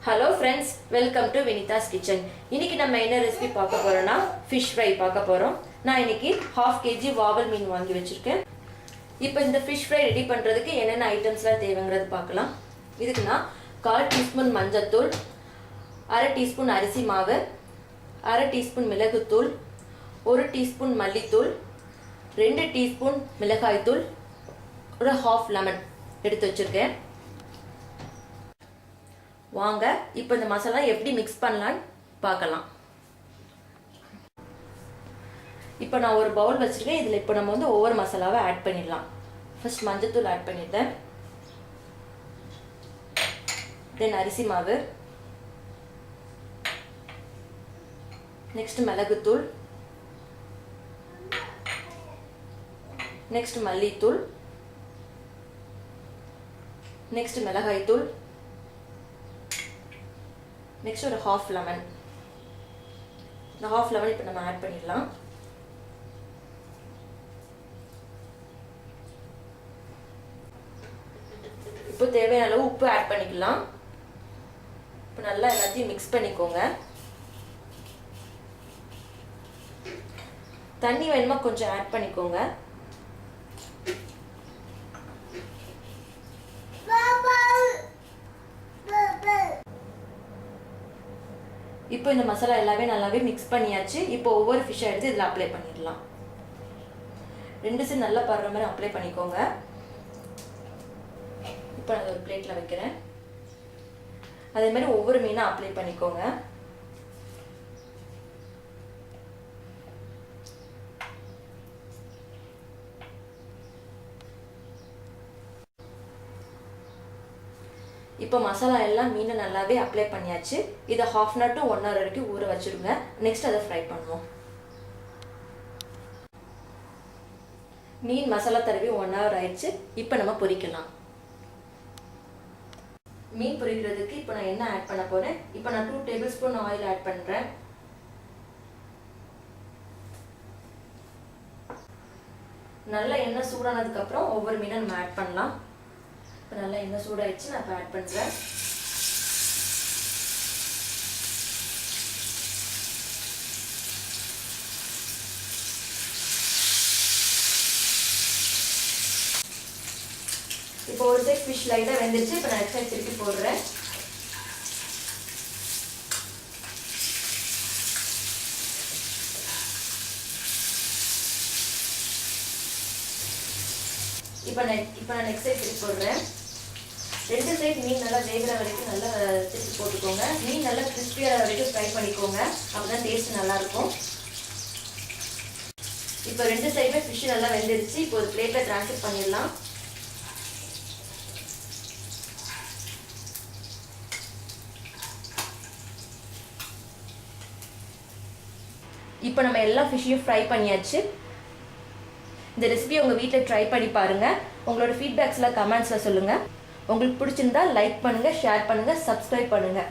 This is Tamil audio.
Hello friends, welcome to Vinita's Kitchen. இன்னைக்கு நம்ம என்ன ரெசிபி பார்க்க போறோம்னா fish fry பார்க்க போறோம். நான் இன்னைக்கு 1/2 kg வாவல் மீன் வாங்கி வச்சிருக்கேன். இப்போ இந்த fish fry ரெடி பண்றதுக்கு என்னென்ன ஐட்டம்ஸ்லாம் தேவைங்கறது பார்க்கலாம். இதுக்கு நான் 1/4 டீஸ்பூன் மஞ்சள்தூள், 1/2 டீஸ்பூன் அரிசி மாவு, 1/2 டீஸ்பூன் மிளகுத்தூள், 1 டீஸ்பூன் மல்லித்தூள், 2 டீஸ்பூன் மிளகாய் தூள், ஒரு 1/2 லெமன் எடுத்து வச்சிருக்கேன். வாங்க இப்போ இந்த மசாலா எப்படி mix பண்ணலாம்னு பார்க்கலாம். இப்போ நான் ஒரு பவுல் வச்சிருக்கேன். இதுல இப்போ நம்ம வந்து ஒவ்வொரு மசாலாவை ஆட் பண்ணிடலாம். ஃபர்ஸ்ட் மஞ்சள் தூள் ஆட் பண்ணிட்டேன். தென் அரிசி மாவு, நெக்ஸ்ட் மிளகு தூள், நெக்ஸ்ட் மல்லி தூள், நெக்ஸ்ட் மிளகாய் தூள், next ஒரு 1/2 லெமன். இந்த 1/2 லெமன் இப்போ நம்ம ஆட் பண்ணிடலாம். இப்போ தேவையான அளவு உப்பு ஆட் பண்ணிக்கலாம். இப்போ நல்லா எல்லாத்தையும் மிக்ஸ் பண்ணிக்கோங்க. தண்ணி வேணுமா கொஞ்சம் ஆட் பண்ணிக்கோங்க. இப்போ இந்த மசாலா எல்லாமே நல்லாவே மிக்ஸ் பண்ணியாச்சு. இப்போ ஒவ்வொரு ஃபிஷ் எடுத்து இதில் அப்ளை பண்ணிடலாம். 2 சைடு நல்லா படுற மாதிரி அப்ளை பண்ணிக்கோங்க. இப்போ நான் ஒரு பிளேட்ல வைக்கிறேன். அதே மாதிரி ஒவ்வொரு மீனா அப்ளை பண்ணிக்கோங்க. இப்போ மசாலா எல்லாம் மீனை நல்லாவே அப்ளை பண்ணியாச்சு. இதை 1/2 hour to 1 hour வரைக்கும் ஊற வச்சிருங்க. நெக்ஸ்ட் அதை ஃப்ரை பண்ணுவோம். மீன் மசாலா தடவி 1 hour ஆயிடுச்சு. இப்போ நம்ம பொரிக்கலாம். மீன் பொரிக்கிறதுக்கு இப்போ நான் என்ன ஆட் பண்ண போறேன்? இப்போ நான் 2 tablespoon ஆயில் ஆட் பண்றேன். நல்ல எண்ணெய் சூடானதுக்கு அப்புறம் ஒவ்வொரு மீனை நம்ம ஆட் பண்ணலாம். இப்போ நல்லா எண்ணெய் சூடாயிடுச்சு. நான் இப்போ ஆட் பண்ணுறேன். இப்போ ஒரு சைட் ஃபிஷ் லைட்டாக வெந்துருச்சு. இப்போ நான் நெக்ஸ்ட் சைட் திருப்பி போடுறேன். இப்போ நான் நெக்ஸ்ட் சைட் திருப்பி போடுறேன். 2 சைடு மீன் நல்லா வேகிற வரைக்கும் நல்லா திருப்பி போட்டுக்கோங்க. மீன் நல்லா கிறிஸ்பியாக வரைக்கும் ஃப்ரை பண்ணிக்கோங்க. அப்போதான் டேஸ்ட் நல்லா இருக்கும். இப்போ 2 சைடுமே ஃபிஷ் நல்லா வெந்துருச்சு. இப்போ ஒரு பிளேட்ல ட்ரான்ஸ்ஃபர் பண்ணிடலாம். இப்போ நம்ம எல்லா ஃபிஷ்ஷையும் ஃப்ரை பண்ணியாச்சு. இந்த ரெசிபியை உங்கள் வீட்டில் ட்ரை பண்ணி பாருங்கள். உங்களோட ஃபீட்பேக்ஸில் கமெண்ட்ஸில் சொல்லுங்கள். உங்களுக்கு பிடிச்சிருந்தா லைக் பண்ணுங்கள், ஷேர் பண்ணுங்கள், சப்ஸ்கிரைப் பண்ணுங்கள்.